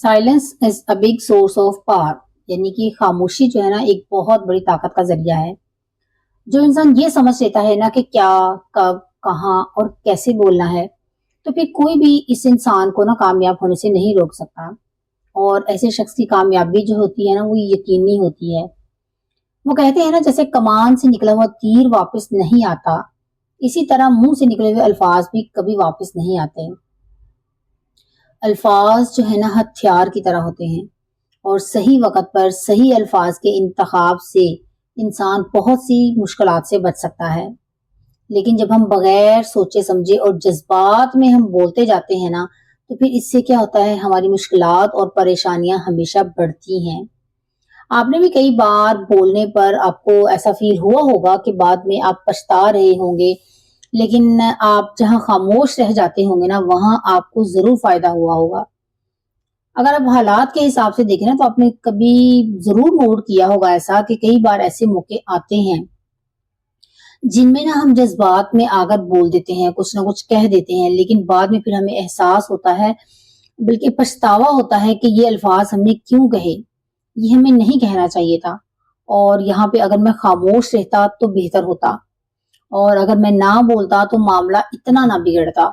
Silence is a big source of power. यानी कि खामोशी जो है ना एक बहुत बड़ी ताकत का जरिया है। जो इंसान ये समझ लेता है ना कि क्या, कब, कहाँ और कैसे बोलना है, तो फिर कोई भी इस इंसान को ना कामयाब होने से नहीं रोक सकता। और ऐसे शख्स की कामयाबी जो होती है ना वो यकीनी होती है। वो कहते हैं ना, जैसे कमान से निकला हुआ तीर वापस नहीं आता, इसी तरह मुंह से निकले हुए अल्फाज भी कभी वापस नहीं आते। अल्फाज जो है ना हथियार की तरह होते हैं, और सही वक्त पर सही अल्फाज के इंतखाब से इंसान बहुत सी मुश्किलात से बच सकता है। लेकिन जब हम बगैर सोचे समझे और जज्बात में हम बोलते जाते हैं ना, तो फिर इससे क्या होता है, हमारी मुश्किलात और परेशानियां हमेशा बढ़ती हैं। आपने भी कई बार बोलने पर आपको ऐसा फील हुआ होगा कि बाद में आप पछता रहे होंगे, लेकिन आप जहां खामोश रह जाते होंगे ना, वहां आपको जरूर फायदा हुआ होगा। अगर आप हालात के हिसाब से देखें ना, तो आपने कभी जरूर नोट किया होगा ऐसा कि कई बार ऐसे मौके आते हैं जिनमें ना हम जज्बात में आकर बोल देते हैं, कुछ ना कुछ कह देते हैं, लेकिन बाद में फिर हमें एहसास होता है, बल्कि पछतावा होता है कि ये अल्फाज हमने क्यों कहे, ये हमें नहीं कहना चाहिए था। और यहाँ पे अगर मैं खामोश रहता तो बेहतर होता, और अगर मैं ना बोलता तो मामला इतना ना बिगड़ता,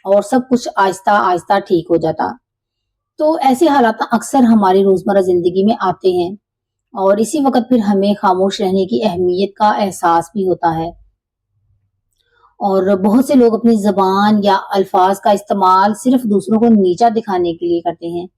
और सब कुछ आहिस्ता आहिस्ता ठीक हो जाता। तो ऐसे हालात ना अक्सर हमारी रोजमर्रा जिंदगी में आते हैं, और इसी वक्त फिर हमें खामोश रहने की अहमियत का एहसास भी होता है। और बहुत से लोग अपनी जबान या अल्फाज का इस्तेमाल सिर्फ दूसरों को नीचा दिखाने के लिए करते हैं,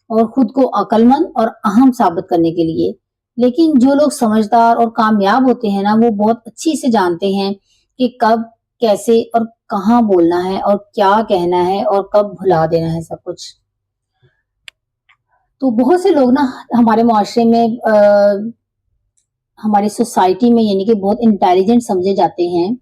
और खुद को अक्लमंद और अहम साबित करने के लिए। लेकिन जो लोग समझदार और कामयाब होते हैं ना, वो बहुत अच्छी से जानते हैं कि कब, कैसे और कहाँ बोलना है, और क्या कहना है, और कब भुला देना है सब कुछ। तो बहुत से लोग ना हमारे मुआशरे में हमारी सोसाइटी में यानी कि बहुत इंटेलिजेंट समझे जाते हैं।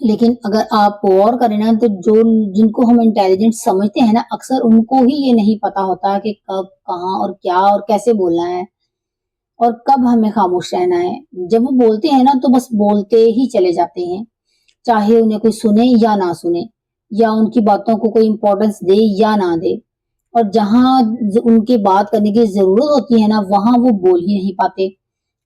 लेकिन अगर आप गौर करें ना, तो जो जिनको हम इंटेलिजेंट समझते हैं ना, अक्सर उनको ही ये नहीं पता होता कि कब, कहाँ और क्या और कैसे बोलना है, और कब हमें खामोश रहना है। जब वो बोलते हैं ना, तो बस बोलते ही चले जाते हैं, चाहे उन्हें कोई सुने या ना सुने, या उनकी बातों को कोई इंपॉर्टेंस दे या ना दे। और जहां उनके बात करने की जरूरत होती है ना, वहां वो बोल ही नहीं पाते,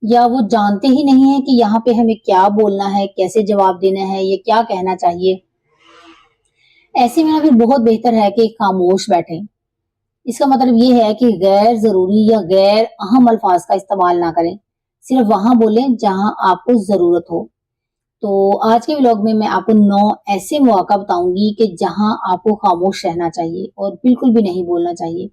या वो जानते ही नहीं है कि यहाँ पे हमें क्या बोलना है, कैसे जवाब देना है, ये क्या कहना चाहिए। ऐसे में ना फिर बहुत बेहतर है कि खामोश बैठे। इसका मतलब ये है कि गैर जरूरी या गैर अहम अल्फाज का इस्तेमाल ना करें, सिर्फ वहां बोलें जहां आपको जरूरत हो। तो आज के व्लॉग में मैं आपको 9 ऐसे मौका बताऊंगी कि जहां आपको खामोश रहना चाहिए और बिल्कुल भी नहीं बोलना चाहिए,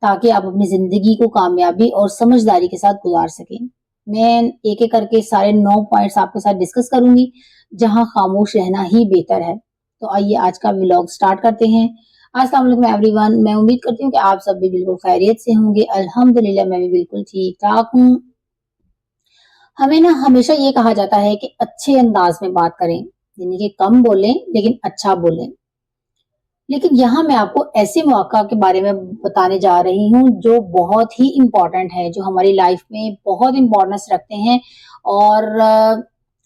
ताकि आप अपनी जिंदगी को कामयाबी और समझदारी के साथ गुजार सकें। मैं एक एक करके सारे 9 पॉइंट्स आपके साथ डिस्कस करूंगी जहां खामोश रहना ही बेहतर है। तो आइए आज का व्लॉग स्टार्ट करते हैं। अस्सलाम वालेकुम एवरीवन, मैं उम्मीद करती हूँ कि आप सब भी बिल्कुल खैरियत से होंगे। अल्हम्दुलिल्लाह मैं भी बिल्कुल ठीक ठाक हूँ। हमें ना हमेशा ये कहा जाता है कि अच्छे अंदाज में बात करें, यानी कि कम बोलें लेकिन अच्छा बोलें। लेकिन यहाँ मैं आपको ऐसे मौका के बारे में बताने जा रही हूँ जो बहुत ही इम्पोर्टेंट है, जो हमारी लाइफ में बहुत इम्पोर्टेंस रखते हैं। और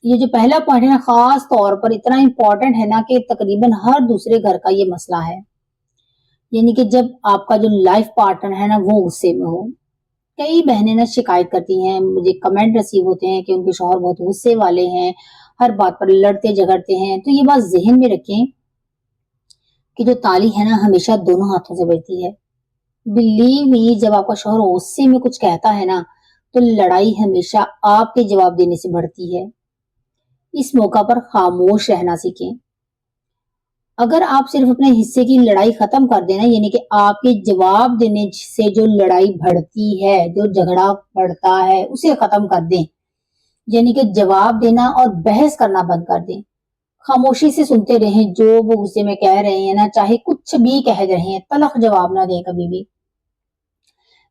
ये जो पहला पॉइंट है ना, खास तौर पर इतना इम्पोर्टेंट है ना कि तकरीबन हर दूसरे घर का ये मसला है। यानी कि जब आपका जो लाइफ पार्टनर है ना वो गुस्से में हो। कई बहनें ना शिकायत करती हैं, मुझे कमेंट रिसीव होते हैं कि उनके शौहर बहुत गुस्से वाले हैं, हर बात पर लड़ते झगड़ते हैं। तो ये बात जहन में रखें कि जो ताली है ना हमेशा दोनों हाथों से बजती है। बिलीव मी, जब आपका शौहर गुस्से में कुछ कहता है ना, तो लड़ाई हमेशा आपके जवाब देने से बढ़ती है। इस मौका पर खामोश रहना सीखें। अगर आप सिर्फ अपने हिस्से की लड़ाई खत्म कर देना, यानी कि आपके जवाब देने से जो लड़ाई बढ़ती है, जो झगड़ा बढ़ता है, उसे खत्म कर दें, यानी कि जवाब देना और बहस करना बंद कर दें। खामोशी से सुनते रहें जो वो गुस्से में कह रहे हैं ना, चाहे कुछ भी कह रहे हैं, तलख जवाब ना दें कभी भी।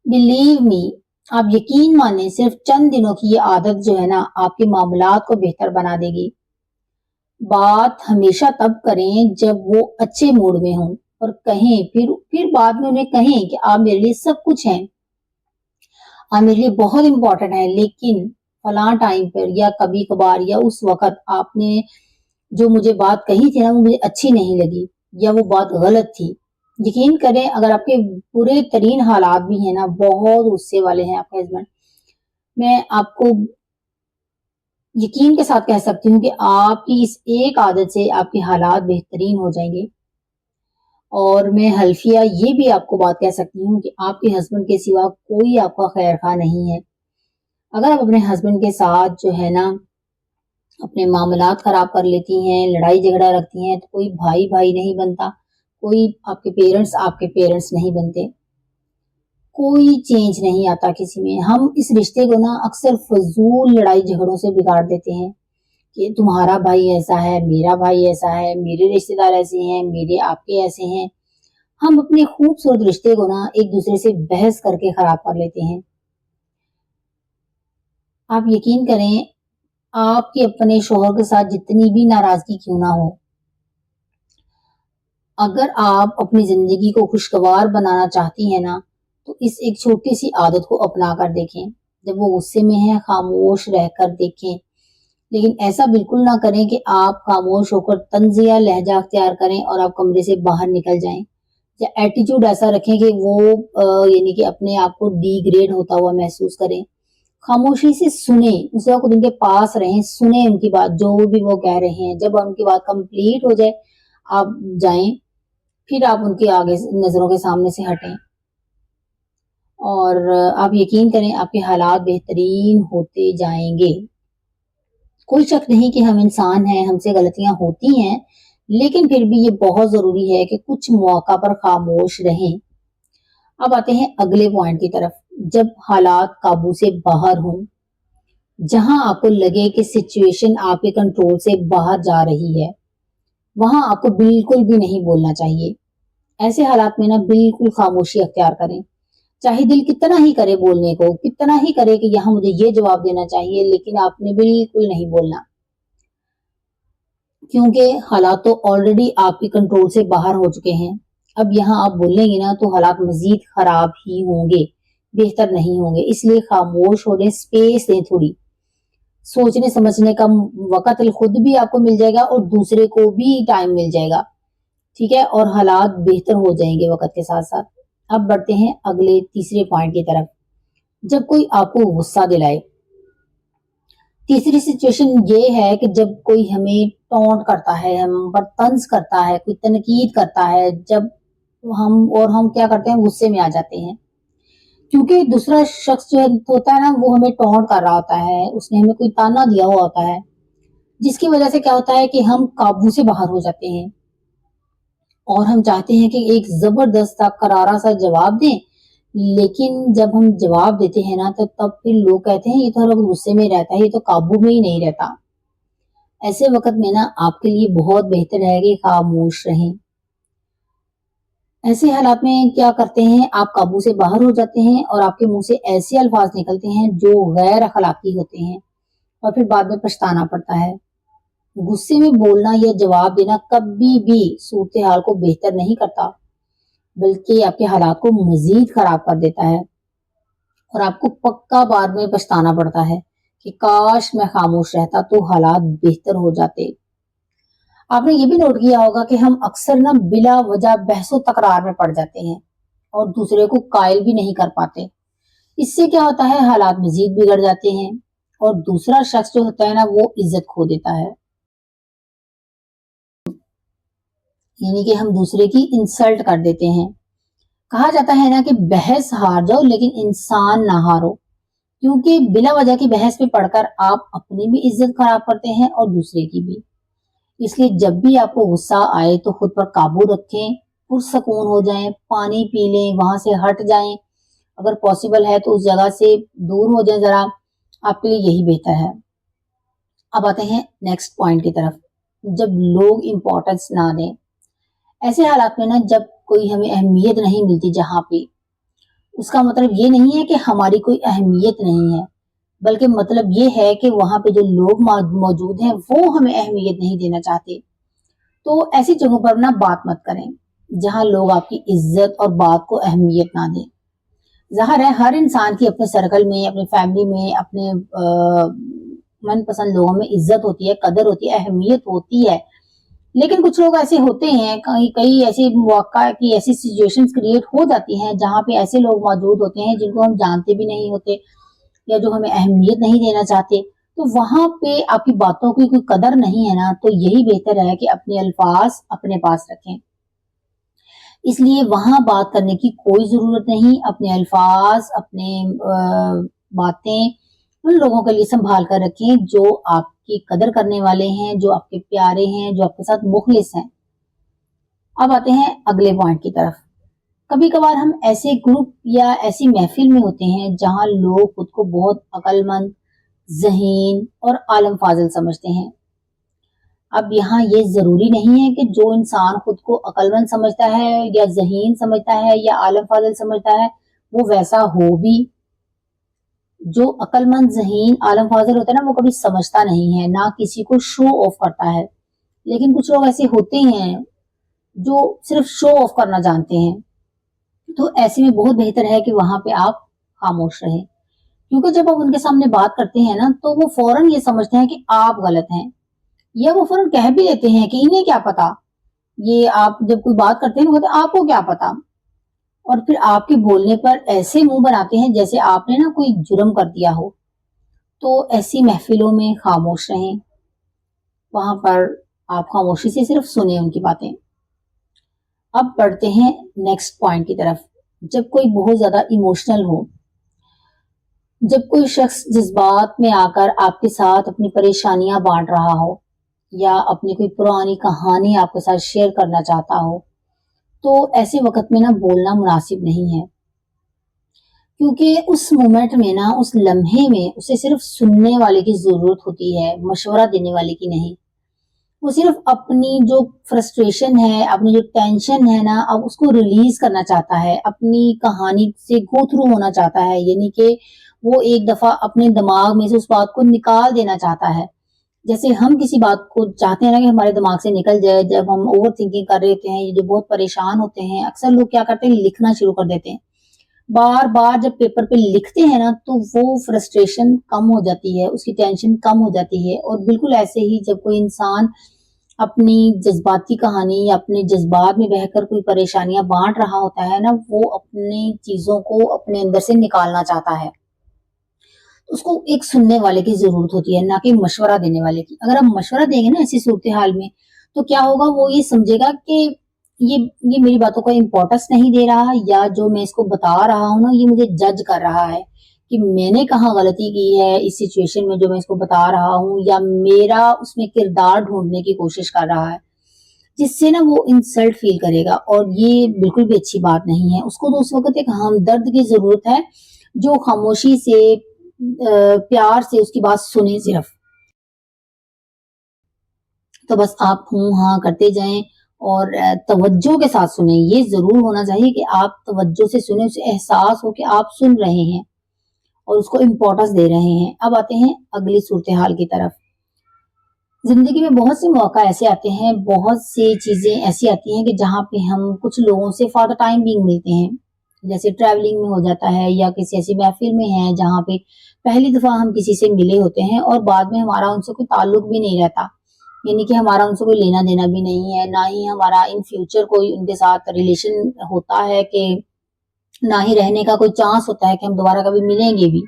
बिलीव मी, आप यकीन माने, सिर्फ चंद दिनों की ये आदत जो है ना आपके मामलात को बेहतर बना देगी। बात हमेशा तब करें जब वो अच्छे मूड में हों, और कहें, फिर बाद में उन्हें कहें कि आप मेरे लिए सब कुछ हैं, आप मेरे लिए बहुत इंपॉर्टेंट है, लेकिन फलां टाइम पर या कभी कभार या उस वक्त आपने जो मुझे बात कही थी ना वो मुझे अच्छी नहीं लगी, या वो बात गलत थी। यकीन करें अगर आपके बुरे तरीन हालात भी हैं ना, बहुत गुस्से वाले हैं आपके हस्बैंड, मैं आपको यकीन के साथ कह सकती हूँ कि आपकी इस एक आदत से आपके हालात बेहतरीन हो जाएंगे। और मैं हल्फिया ये भी आपको बात कह सकती हूँ कि आपके हस्बैंड के सिवा कोई आपका खैर खा नहीं है। अगर आप अपने हस्बैंड के साथ जो है ना अपने मामलात खराब कर लेती हैं, लड़ाई झगड़ा रखती हैं, तो कोई भाई भाई नहीं बनता, कोई आपके पेरेंट्स नहीं बनते, कोई चेंज नहीं आता किसी में। हम इस रिश्ते को ना अक्सर फजूल लड़ाई झगड़ों से बिगाड़ देते हैं कि तुम्हारा भाई ऐसा है, मेरा भाई ऐसा है, मेरे रिश्तेदार ऐसे हैं, मेरे आपके ऐसे हैं। हम अपने खूबसूरत रिश्ते को ना एक दूसरे से बहस करके खराब कर लेते हैं। आप यकीन करें, आपके अपने शोहर के साथ जितनी भी नाराजगी क्यों ना हो, अगर आप अपनी जिंदगी को खुशगवार बनाना चाहती हैं ना, तो इस एक छोटी सी आदत को अपना कर देखें। जब वो गुस्से में है, खामोश रहकर देखें, लेकिन ऐसा बिल्कुल ना करें कि आप खामोश होकर तंजिया लहजा अख्तियार करें और आप कमरे से बाहर निकल जाएं, या एटीट्यूड ऐसा रखें कि वो यानी कि अपने आप को डिग्रेड होता हुआ महसूस करें। खामोशी से सुने, उस वक्त उनके पास रहें, सुने उनकी बात, जो भी वो कह रहे हैं। जब उनकी बात कंप्लीट हो जाए, आप जाएं, फिर आप उनके आगे नजरों के सामने से हटें। और आप यकीन करें आपके हालात बेहतरीन होते जाएंगे। कोई शक नहीं कि हम इंसान हैं, हमसे गलतियां होती हैं, लेकिन फिर भी ये बहुत जरूरी है कि कुछ मौका पर खामोश रहें। अब आते हैं अगले पॉइंट की तरफ। जब हालात काबू से बाहर हों, जहां आपको लगे कि सिचुएशन आपके कंट्रोल से बाहर जा रही है, वहां आपको बिल्कुल भी नहीं बोलना चाहिए। ऐसे हालात में ना बिल्कुल खामोशी अख्तियार करें। चाहे दिल कितना ही करे बोलने को, कितना ही करे कि यहाँ मुझे ये जवाब देना चाहिए, लेकिन आपने बिल्कुल नहीं बोलना, क्योंकि हालात तो ऑलरेडी आपके कंट्रोल से बाहर हो चुके हैं। अब यहाँ आप बोलेंगे ना तो हालात मजीद खराब ही होंगे, बेहतर नहीं होंगे। इसलिए खामोश होने, स्पेस दें थोड़ी, सोचने समझने का वक्त खुद भी आपको मिल जाएगा और दूसरे को भी टाइम मिल जाएगा। ठीक है, और हालात बेहतर हो जाएंगे वक्त के साथ साथ। अब बढ़ते हैं अगले तीसरे पॉइंट की तरफ। जब कोई आपको गुस्सा दिलाए, तीसरी सिचुएशन ये है कि जब कोई हमें टॉन्ट करता है, हम पर तंज करता है, कोई तनकीद करता है, जब हम क्या करते हैं, गुस्से में आ जाते हैं, क्योंकि दूसरा शख्स जो होता है ना, वो हमें टॉन्ट कर रहा होता है, उसने हमें कोई ताना दिया हुआ होता है, जिसकी वजह से क्या होता है कि हम काबू से बाहर हो जाते हैं और हम चाहते हैं कि एक जबरदस्त सा करारा सा जवाब दें। लेकिन जब हम जवाब देते हैं ना, तो तब फिर लोग कहते हैं ये तो हर वक्त गुस्से में रहता है, ये तो काबू में ही नहीं रहता। ऐसे वक्त में ना आपके लिए बहुत बेहतर है कि खामोश रहें। ऐसे हालात में क्या करते हैं, आप काबू से बाहर हो जाते हैं और आपके मुंह से ऐसे अल्फाज निकलते हैं जो गैर अखलाकी होते हैं और फिर बाद में पछताना पड़ता है। गुस्से में बोलना या जवाब देना कभी भी सूरत हाल को बेहतर नहीं करता, बल्कि आपके हालात को मजीद खराब कर देता है और आपको पक्का बाद में पछताना पड़ता है कि काश मैं खामोश रहता तो हालात बेहतर हो जाते। आपने ये भी नोट किया होगा कि हम अक्सर ना बिला वजह बहसों तकरार में पड़ जाते हैं और दूसरे को कायल भी नहीं कर पाते। इससे क्या होता है, हालात मजीद बिगड़ जाते हैं और दूसरा शख्स जो होता है ना, वो इज्जत खो देता है। यानी कि हम दूसरे की इंसल्ट कर देते हैं। कहा जाता है ना कि बहस हार जाओ लेकिन इंसान ना हारो, क्योंकि बिला वजह की बहस में पढ़कर आप अपनी भी इज्जत खराब करते हैं और दूसरे की भी। इसलिए जब भी आपको गुस्सा आए तो खुद पर काबू रखें, पुरसकून हो जाएं, पानी पी लें, वहां से हट जाएं, अगर पॉसिबल है तो उस जगह से दूर हो जाएं जरा, आपके लिए यही बेहतर है। अब आते हैं नेक्स्ट पॉइंट की तरफ। जब लोग इंपॉर्टेंस ना दें, ऐसे हालात में ना जब कोई हमें अहमियत नहीं मिलती जहां पे, उसका मतलब ये नहीं है कि हमारी कोई अहमियत नहीं है, बल्कि मतलब ये है कि वहां पे जो लोग मौजूद हैं वो हमें अहमियत नहीं देना चाहते। तो ऐसी जगहों पर ना बात मत करें जहां लोग आपकी इज्जत और बात को अहमियत ना दें। जाहिर है हर इंसान की अपने सर्कल में, अपनी फैमिली में, अपने मनपसंद लोगों में इज्जत होती है, कदर होती है, अहमियत होती है, लेकिन कुछ लोग ऐसे होते हैं, कई कई ऐसे मौका की ऐसी सिचुएशंस क्रिएट हो जाती हैं जहाँ पे ऐसे लोग मौजूद होते हैं जिनको हम जानते भी नहीं होते या जो हमें अहमियत नहीं देना चाहते। तो वहां पे आपकी बातों की कोई कदर नहीं है ना, तो यही बेहतर है कि अपने अल्फाज अपने पास रखें। इसलिए वहां बात करने की कोई जरूरत नहीं। अपने अल्फाज, अपने बातें उन लोगों के लिए संभाल कर रखें जो आपकी कदर करने वाले हैं, जो आपके प्यारे हैं, जो आपके साथ मुखलिस हैं। अब आते हैं अगले पॉइंट की तरफ। कभी कभार हम ऐसे ग्रुप या ऐसी महफिल में होते हैं जहां लोग खुद को बहुत अक्लमंद, ज़हीन और आलम फाजिल समझते हैं। अब यहाँ ये जरूरी नहीं है कि जो इंसान खुद को अक्लमंद समझता है या ज़हीन समझता है या आलम फाजिल समझता है वो वैसा हो भी। जो अक्लमंद, ज़हीन, आलम फाजिल होता है ना, वो कभी समझता नहीं है, ना किसी को शो ऑफ करता है। लेकिन कुछ लोग ऐसे होते हैं जो सिर्फ शो ऑफ करना जानते हैं। तो ऐसे में बहुत बेहतर है कि वहां पे आप खामोश रहें, क्योंकि जब आप उनके सामने बात करते हैं ना तो वो फौरन ये समझते हैं कि आप गलत हैं, या वो फौरन कह भी देते हैं कि इन्हें क्या पता। ये आप जब कोई बात करते हैं ना, आपको क्या पता, और फिर आपके बोलने पर ऐसे मुंह बनाते हैं जैसे आपने ना कोई जुर्म कर दिया हो। तो ऐसी महफिलों में खामोश रहें, वहां पर आप खामोशी से सिर्फ सुने उनकी बातें। अब बढ़ते हैं नेक्स्ट पॉइंट की तरफ। जब कोई बहुत ज्यादा इमोशनल हो, जब कोई शख्स जज्बात में आकर आपके साथ अपनी परेशानियां बांट रहा हो या अपनी कोई पुरानी कहानी आपके साथ शेयर करना चाहता हो, तो ऐसे वक्त में ना बोलना मुनासिब नहीं है, क्योंकि उस मोमेंट में ना, उस लम्हे में उसे सिर्फ सुनने वाले की जरूरत होती है, मशवरा देने वाले की नहीं। वो सिर्फ अपनी जो फ्रस्ट्रेशन है, अपनी जो टेंशन है ना, अब उसको रिलीज करना चाहता है, अपनी कहानी से गो थ्रू होना चाहता है, यानी कि वो एक दफा अपने दिमाग में से उस बात को निकाल देना चाहता है। जैसे हम किसी बात को चाहते हैं ना कि हमारे दिमाग से निकल जाए, जब हम ओवर थिंकिंग कर रहे होते हैं, ये जो बहुत परेशान होते हैं, अक्सर लोग क्या करते हैं, लिखना शुरू कर देते हैं। बार बार जब पेपर पे लिखते हैं ना तो वो फ्रस्ट्रेशन कम हो जाती है, उसकी टेंशन कम हो जाती है। और बिल्कुल ऐसे ही जब कोई इंसान अपनी जज्बाती कहानी या अपने जज्बात में बहकर कोई परेशानियां बांट रहा होता है ना, वो अपनी चीजों को अपने अंदर से निकालना चाहता है, उसको एक सुनने वाले की जरूरत होती है, ना कि मशवरा देने वाले की। अगर आप मशवरा देंगे ना ऐसी सूरत हाल में, तो क्या होगा, वो ये समझेगा कि ये ये मेरी बातों को इम्पोर्टेंस नहीं दे रहा, या जो मैं इसको बता रहा हूँ ना, ये मुझे जज कर रहा है कि मैंने कहाँ गलती की है इस सिचुएशन में जो मैं इसको बता रहा हूँ, या मेरा उसमें किरदार ढूंढने की कोशिश कर रहा है, जिससे ना वो इंसल्ट फील करेगा। और ये बिल्कुल भी अच्छी बात नहीं है। उसको तो उस वक्त एक हमदर्द की जरूरत है जो खामोशी से, प्यार से उसकी बात सुने सिर्फ। तो बस आप हूँ हाँ करते जाएं और तवज्जो के साथ सुने। ये जरूर होना चाहिए कि आप तवज्जो से सुने, उसे एहसास हो कि आप सुन रहे हैं और उसको इम्पोर्टेंस दे रहे हैं। अब आते हैं अगली सूरत हाल की तरफ। जिंदगी में बहुत से मौका ऐसे आते हैं, बहुत सी चीजें ऐसी आती हैं कि जहाँ पे हम कुछ लोगों से फॉर द टाइम बीइंग मिलते हैं, जैसे ट्रैवलिंग में हो जाता है, या किसी ऐसी महफिल में है जहाँ पे पहली दफा हम किसी से मिले होते हैं और बाद में हमारा उनसे कोई ताल्लुक भी नहीं रहता, यानी कि हमारा उनसे कोई लेना देना भी नहीं है, ना ही हमारा इन फ्यूचर कोई उनके साथ रिलेशन होता है, कि ना ही रहने का कोई चांस होता है कि हम दोबारा कभी मिलेंगे भी।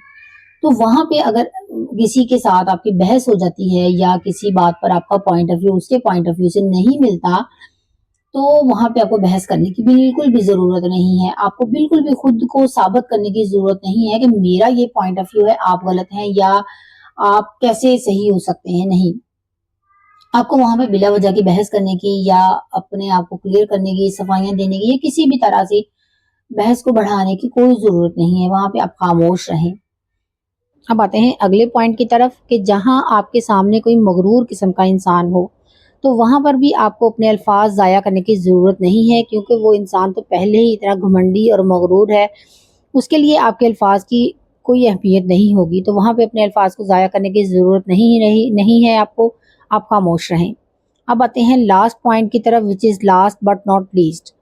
तो वहां पे अगर किसी के साथ आपकी बहस हो जाती है या किसी बात पर आपका पॉइंट ऑफ व्यू उसके पॉइंट ऑफ व्यू से नहीं मिलता, तो वहां पे आपको बहस करने की बिल्कुल भी जरूरत नहीं है। आपको बिल्कुल भी खुद को साबित करने की जरूरत नहीं है कि मेरा ये पॉइंट ऑफ व्यू है, आप गलत हैं, या आप कैसे सही हो सकते हैं। नहीं, आपको वहां पे बिला वजह की बहस करने की या अपने आप को क्लियर करने की, सफाइयां देने की, या किसी भी तरह से बहस को बढ़ाने की कोई जरूरत नहीं है। वहां पे आप खामोश रहें। अब आते हैं अगले पॉइंट की तरफ कि जहां आपके सामने कोई मगरूर किस्म का इंसान हो, तो वहां पर भी आपको अपने अल्फाज ज़ाया करने की ज़रूरत नहीं है, क्योंकि वो इंसान तो पहले ही इतना घमंडी और मगरूर है, उसके लिए आपके अल्फाज की कोई अहमियत नहीं होगी। तो वहां पे अपने अल्फाज को ज़ाया करने की ज़रूरत नहीं है आपको। आप खामोश रहें। अब आते हैं लास्ट पॉइंट की तरफ, which is last but not least.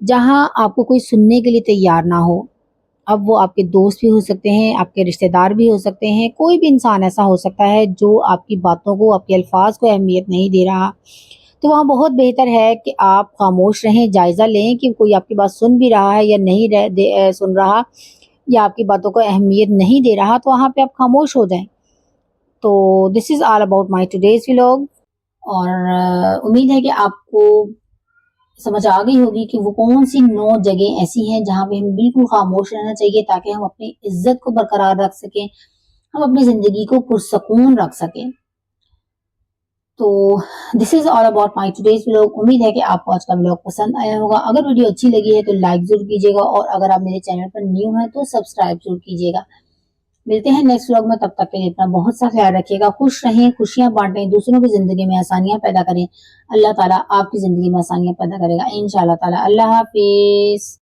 जहां आपको कोई सुनने के लिए तैयार ना हो, अब वो आपके दोस्त भी हो सकते हैं, आपके रिश्तेदार भी हो सकते हैं, कोई भी इंसान ऐसा हो सकता है जो आपकी बातों को, आपके अल्फाज को अहमियत नहीं दे रहा। تو وہاں بہت بہتر ہے کہ آپ خاموش رہیں، جائزہ لیں کہ کوئی آپ کی بات سن بھی رہا ہے یا نہیں سن رہا، یا آپ کی باتوں کو اہمیت نہیں دے رہا، تو وہاں پہ آپ خاموش ہو جائیں۔ تو this is all about my today's vlog, اور امید ہے کہ آپ کو سمجھ آ گئی ہوگی کہ وہ کون سی 9 جگہ ایسی ہیں جہاں پہ ہمیں بالکل خاموش رہنا چاہیے تاکہ ہم اپنی عزت کو برقرار رکھ سکیں، ہم اپنی زندگی کو پرسکون رکھ سکیں۔ تو this is all about my today's vlog. امید ہے کہ آپ کو آج کا ولاگ پسند آیا ہوگا۔ اگر ویڈیو اچھی لگی ہے تو لائک ضرور کیجیے گا، اور اگر آپ میرے چینل پر نیو ہیں تو سبسکرائب ضرور کیجیے گا۔ ملتے ہیں نیکسٹ ولاگ میں، تب تک کے لیے اپنا بہت سا خیال رکھیے گا، خوش رہیں، خوشیاں بانٹیں، دوسروں کی زندگی میں آسانیاں پیدا کریں۔ اللہ تعالیٰ آپ کی زندگی میں آسانیاں پیدا کرے گا انشاءاللہ تعالیٰ۔ اللہ حافظ۔